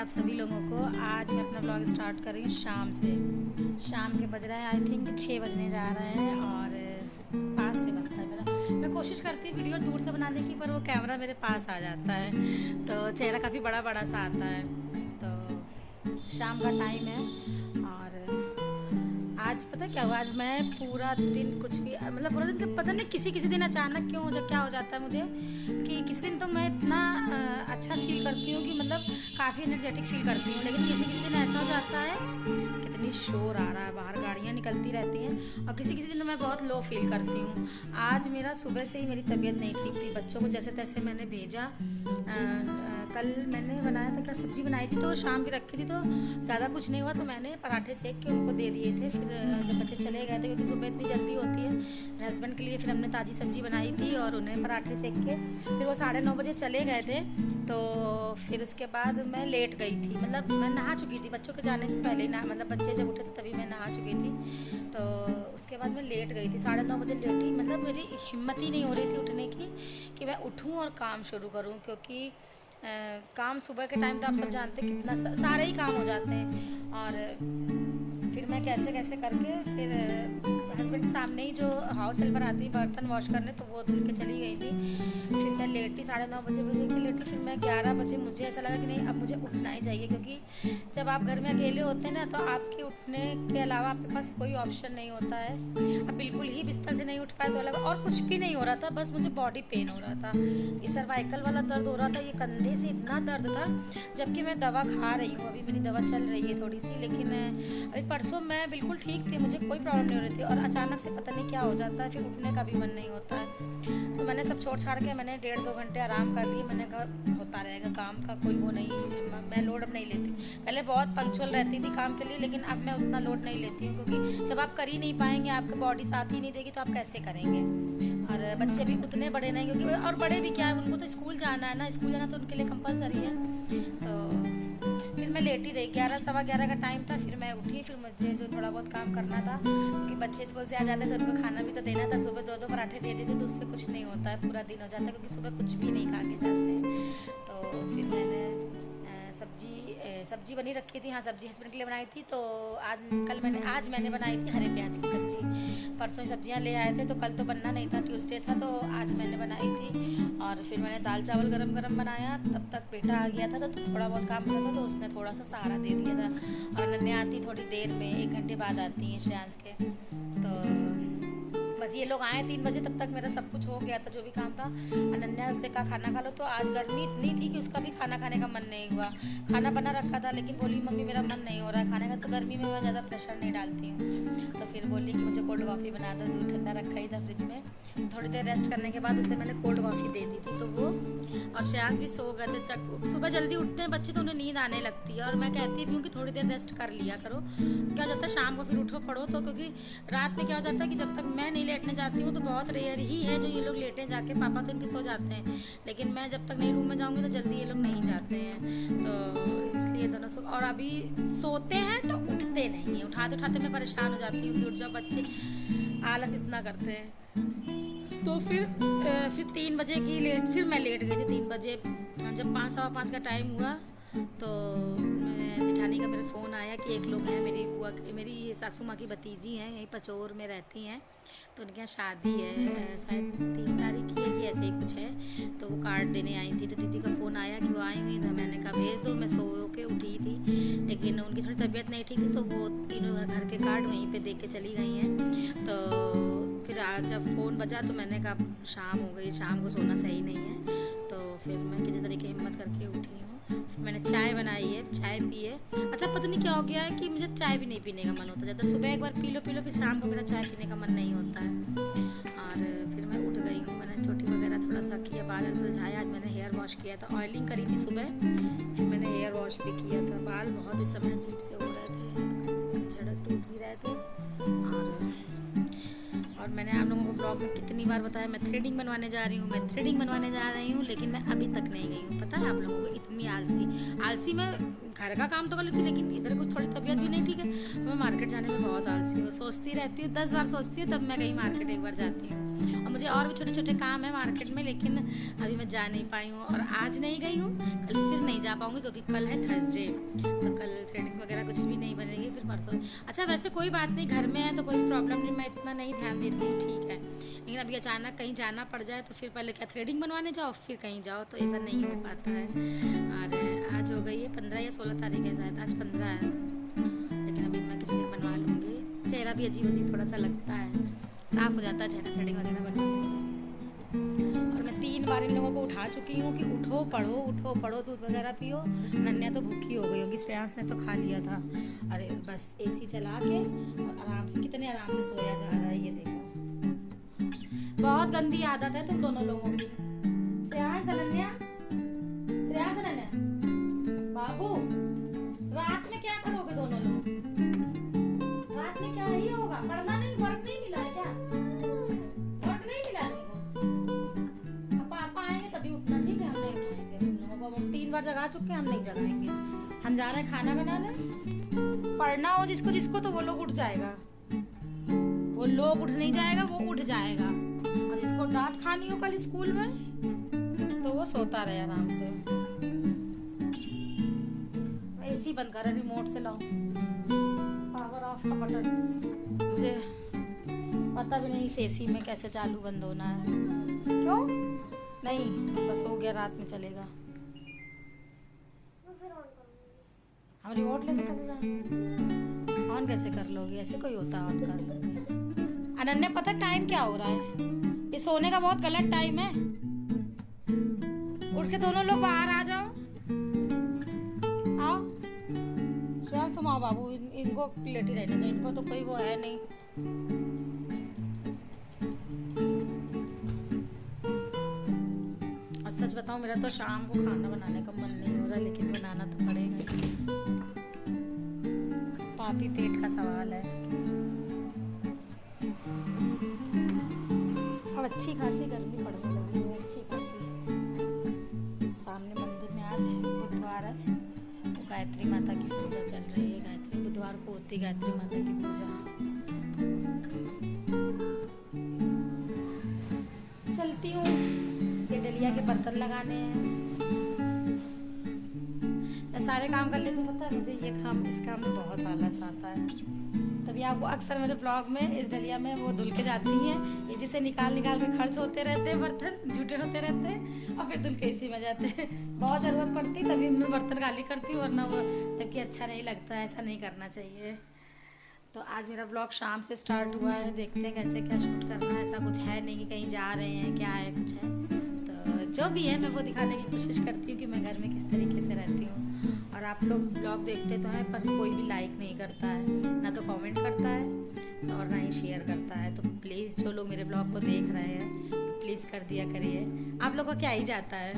आप सभी लोगों को। आज मैं अपना ब्लॉग स्टार्ट कर रही हूँ शाम से। शाम के बज रहे हैं, आई थिंक 6 बजने जा रहे हैं और पास से बनता है मेरा। मैं कोशिश करती हूँ वीडियो दूर से बनाने की, पर वो कैमरा मेरे पास आ जाता है तो चेहरा काफ़ी बड़ा बड़ा सा आता है। तो शाम का टाइम है और आज पता क्या हुआ, आज मैं पूरा दिन कुछ भी मतलब पूरा दिन पता नहीं किसी दिन अचानक क्या हो जाता है मुझे कि किसी दिन तो मैं इतना अच्छा फील करती हूँ कि मतलब काफ़ी एनर्जेटिक फील करती हूँ, लेकिन किसी दिन ऐसा हो जाता है कितनी शोर आ रहा है, बाहर गाड़ियाँ निकलती रहती हैं, और किसी दिन तो मैं बहुत लो फील करती हूँ। आज मेरा सुबह से ही मेरी तबीयत नहीं ठीक थी, बच्चों को जैसे तैसे मैंने भेजा। कल मैंने बनाया था, क्या सब्ज़ी बनाई थी तो शाम की रखी थी, तो ज़्यादा कुछ नहीं हुआ तो मैंने पराठे सेक के उनको दे दिए थे। फिर जब बच्चे चले गए थे, क्योंकि सुबह इतनी जल्दी होती है मेरे हस्बैंड के लिए, फिर हमने ताज़ी सब्ज़ी बनाई थी और उन्हें पराठे सेक के फिर वो 9:30 बजे चले गए थे। तो फिर उसके बाद मैं लेट गई थी, मतलब मैं नहा चुकी थी बच्चों के जाने से पहले ना, मतलब बच्चे जब उठे थे तभी मैं नहा चुकी थी। तो उसके बाद मैं लेट गई थी, 9:30 बजे लेटी, मतलब मेरी हिम्मत ही नहीं हो रही थी उठने की कि मैं उठूँ और काम शुरू करूँ, क्योंकि काम सुबह के टाइम तो आप सब जानते हैं कितना सारे ही काम हो जाते हैं। और फिर मैं कैसे करके फिर हस्बैंड के सामने ही जो हाउस हेल्पर आती है बर्तन वॉश करने, तो वो धुल के चली गई थी। फिर मैं लेटी 9:30 बजे की लेटी, फिर मैं 11 बजे मुझे ऐसा लगा कि नहीं अब मुझे उठना ही चाहिए, क्योंकि जब आप घर में अकेले होते हैं ना तो आपके उठने के अलावा आपके पास कोई ऑप्शन नहीं होता है। अब बिल्कुल ही बिस्तर से नहीं उठ पाए तो अलग, और कुछ भी नहीं हो रहा था, बस मुझे बॉडी पेन हो रहा था, ये सर्वाइकल वाला दर्द हो रहा था, ये कंधे से इतना दर्द था, जबकि मैं दवा खा रही हूँ, अभी मेरी दवा चल रही है थोड़ी सी, लेकिन अभी परसों मैं बिल्कुल ठीक थी, मुझे कोई प्रॉब्लम नहीं हो रही थी, और अचानक से पता नहीं क्या हो जाता है, फिर उठने का भी मन नहीं होता है। तो मैंने सब छोड़ छाड़ के मैंने 1.5-2 घंटे आराम कर लिए। मैंने कहा होता रहेगा, काम का कोई वो नहीं, मैं लोड अब नहीं लेती। पहले बहुत पंक्चुअल रहती थी काम के लिए, लेकिन अब मैं उतना लोड नहीं लेती हूँ, क्योंकि जब आप कर ही नहीं पाएंगे, आपकी बॉडी साथ ही नहीं देगी, तो आप कैसे करेंगे। और बच्चे भी उतने बड़े नहीं, क्योंकि और बड़े भी क्या है, उनको तो स्कूल जाना है ना, स्कूल जाना तो उनके लिए कंपलसरी है। तो फिर मैं लेटी रही, 11-11:15 का टाइम था, फिर मैं उठी। फिर मुझे जो थोड़ा बहुत काम करना था, क्योंकि बच्चे स्कूल से आ जाते तो उनको खाना भी तो देना था, सुबह 2-2 पराठे दे देते तो उससे कुछ नहीं होता है, पूरा दिन हो जाता है, क्योंकि सुबह कुछ भी नहीं खा के जाते हैं। तो फिर मैंने सब्जी बनी रखी थी, हाँ सब्जी हस्बैंड के लिए बनाई थी। तो आज मैंने बनाई थी हरे प्याज की सब्ज़ी। परसों ही सब्जियां ले आए थे, तो कल तो बनना नहीं था, ट्यूसडे था, तो आज मैंने बनाई थी। और फिर मैंने दाल चावल गरम बनाया, तब तक बेटा आ गया था, तो थोड़ा बहुत काम करता था, तो उसने थोड़ा सा सहारा दे दिया था। और अनन्या आती थोड़ी देर में, 1 घंटे बाद आती हैं श्रेयांश के। तो बस ये लोग आए 3 बजे, तब तक मेरा सब कुछ हो गया था जो भी काम था। अनन्या से कहा खाना खा लो, तो आज गर्मी इतनी थी कि उसका भी खाना खाने का मन नहीं हुआ। खाना बना रखा था, लेकिन बोली मम्मी मेरा मन नहीं हो रहा है खाने का, तो गर्मी में मैं ज़्यादा प्रेशर नहीं डालती हूँ। तो फिर बोली कि मुझे कोल्ड कॉफ़ी बना दो, दूध ठंडा रखा ही था फ्रिज में। थोड़ी देर रेस्ट करने के बाद उसे मैंने कोल्ड कॉफ़ी दे दी थी, तो वो और श्रेयांश भी सो गए थे। सुबह जल्दी उठते हैं बच्चे तो उन्हें नींद आने लगती है, और मैं कहती भी हूँ कि थोड़ी देर रेस्ट कर लिया करो। क्या हो जाता है शाम को फिर उठो पड़ो, तो क्योंकि रात में क्या हो जाता है कि जब तक मैं नहीं लेटने जाती हूँ, तो बहुत रेयर ही है जो ये लोग लेटे जाके, पापा तो इनके सो जाते हैं, लेकिन मैं जब तक नहीं रूम में जाऊँगी तो जल्दी ये लोग नहीं जाते हैं। तो इसलिए दोनों सो, और अभी सोते हैं तो उठते नहीं हैं, उठाते मैं परेशान हो जाती हूँ कि उठ जाओ, बच्चे आलस इतना करते हैं। तो फिर 3 बजे की फिर मैं लेट गई थी 3 बजे। जब 5-5:15 का टाइम हुआ, तो जेठानी का मेरा फ़ोन आया कि एक लोग हैं, मेरी सासू माँ की भतीजी हैं, यहीं पचोर में रहती हैं, तो उनके यहाँ शादी है, शायद 30 तारीख की है कि ऐसे ही कुछ है, तो वो कार्ड देने आई थी। तो दीदी का फ़ोन आया कि वो आई हुई, तो मैंने कहा भेज दो। मैं सो के उठी थी, लेकिन उनकी थोड़ी तबीयत नहीं ठीक थी, तो वो तीनों घर के कार्ड वहीं पर दे के चली गई हैं। तो फिर आज जब फ़ोन बजा तो मैंने कहा शाम हो गई, शाम को सोना सही नहीं है, तो फिर मैं किसी तरीके हिम्मत करके उठी हूँ। मैंने चाय बनाई है, चाय पिए। अच्छा पता नहीं क्या हो गया है कि मुझे चाय भी नहीं पीने का मन होता, ज़्यादा सुबह एक बार पी लो, फिर शाम को मेरा चाय पीने का मन नहीं होता है। और फिर मैं उठ गई हूँ, मैंने चोटी वगैरह थोड़ा सा किया, बाल सुलझाया। आज मैंने हेयर वॉश किया था, ऑयलिंग करी थी सुबह, फिर मैंने हेयर वॉश भी किया था। बाल बहुत इस समय अजीब से हो रहे थे, झड़क टूट भी रहे थे, और और मैंने आप लोगों को ब्लॉग में कितनी बार बताया मैं थ्रेडिंग बनवाने जा रही हूँ, मैं थ्रेडिंग बनवाने जा रही हूँ, लेकिन मैं अभी तक नहीं गई हूँ। पता है आप लोगों को, इतनी आलसी मैं घर का काम तो कर लेती हूँ, लेकिन इधर कुछ थोड़ी तबीयत भी नहीं ठीक है, मैं मार्केट जाने में बहुत आलसी हूँ। सोचती रहती हूँ, 10 बार सोचती हूँ तब मैं कहीं मार्केट एक बार जाती हूँ। और मुझे और भी छोटे छोटे काम है मार्केट में, लेकिन अभी मैं जा नहीं पाई हूँ और आज नहीं गई हूँ, कल फिर नहीं जा पाऊँगी क्योंकि कल है थर्सडे, तो कल थ्रेडिंग वगैरह कुछ भी नहीं बनेगी, फिर परसों। अच्छा वैसे कोई बात नहीं, घर में है तो कोई प्रॉब्लम नहीं, मैं इतना नहीं ध्यान देती हूँ, ठीक है। लेकिन अभी अचानक कहीं जाना पड़ जाए तो फिर पहले क्या थ्रेडिंग बनवाने जाओ फिर कहीं जाओ, तो ऐसा नहीं हो पाता है। और आज हो गई है 15 या 16 तारीख है शायद, आज 15 है, लेकिन अभी मैं किसी दिन बनवा लूँगी। चेहरा भी अजीब अजीब थोड़ा सा लगता है, साफ़ हो जाता है चेहरा थ्रेडिंग वगैरह बनवाने से। और मैं 3 बार इन लोगों को उठा चुकी हूँ कि उठो पढ़ो दूध वगैरह पियो। नन्या तो भूखी हो गई होगी, श्रेयांश ने तो खा लिया था। अरे बस एसी चला के और आराम से, कितने आराम से सोया जा रहा है, ये देखो। बहुत गंदी आदत है तुम दोनों लोगों की। श्रेयांश अनन्या बाबू, रात में क्या करोगे दोनों लोग? रात में क्या ही होगा? पढ़ना नहीं, वर्क नहीं मिला है क्या? वर्क नहीं मिला देखो। अब पापा आएंगे तभी उठना, ठीक है? हम नहीं उठाएंगे तुम लोगों को, हम 3 बार जगा चुके हैं, हम नहीं जगाएंगे। हम जा रहे हैं खाना बनाने। पढ़ना हो जिसको जिसको तो वो लोग उठ जाएगा, वो लोग उठ नहीं जाएगा, वो उठ जाएगा। और जिसको डांट खानी हो कल स्कूल में तो वो सोता रहे आराम से। एसी बंद कर, रिमोट से लाओ पावर ऑफ का बटन। मुझे पता भी नहीं इस एसी में कैसे चालू बंद होना है। क्यों नहीं, बस हो गया, रात में चलेगा। हम रिमोट लेके चले जाएंगे। ऑन कैसे कर लोगे? ऐसे कोई होता है ऑन कर? अनन्या पता टाइम क्या हो रहा है? ये सोने का बहुत गलत टाइम है। उठ के दोनों लोग बाहर आ जाओ। आओ श्रेयांश, तुम आओ बाबू, इनको लेटे रहने दो, इनको तो कोई वो है नहीं। और सच बताऊं, मेरा तो शाम को खाना बनाने का मन नहीं हो रहा, लेकिन बनाना तो पड़ेगा। पापी पेट का सवाल है। अब अच्छी खासी गर्मी पड़ने लगी है, अच्छी खासी। सामने मंदिर में आज बुधवार है, तो गायत्री माता की पूजा चल रही है। गायत्री बुधवार को होती है गायत्री माता की पूजा। चलती हूँ, ये डलिया के बर्तन लगाने हैं। मैं सारे काम कर लेती हूँ, पता है मुझे ये काम, इस काम में बहुत आलस आता है। तभी आपको अक्सर मेरे ब्लॉग में इस डलिया में वो धुल के जाती हैं, इसी से निकाल के खर्च होते रहते हैं, बर्तन झूठे होते रहते हैं और फिर धुल के इसी में जाते हैं। बहुत ज़रूरत पड़ती तभी मैं बर्तन खाली करती हूँ, वरना वो तब अच्छा नहीं लगता है, ऐसा नहीं करना चाहिए। तो आज मेरा ब्लॉग शाम से स्टार्ट हुआ है, देखते हैं कैसे क्या शूट करना है। ऐसा कुछ है नहीं कि कहीं जा रहे हैं, क्या है, कुछ है तो जो भी है मैं वो दिखाने की कोशिश करती हूँ कि मैं घर में किस तरीके से रहती हूँ। और आप लोग ब्लॉग देखते तो हैं पर कोई भी लाइक नहीं करता है, ना तो कमेंट करता है और ना ही शेयर करता है। तो प्लीज़ जो लोग मेरे ब्लॉग को देख रहे हैं प्लीज़ कर दिया करिए, आप लोग को क्या ही जाता है।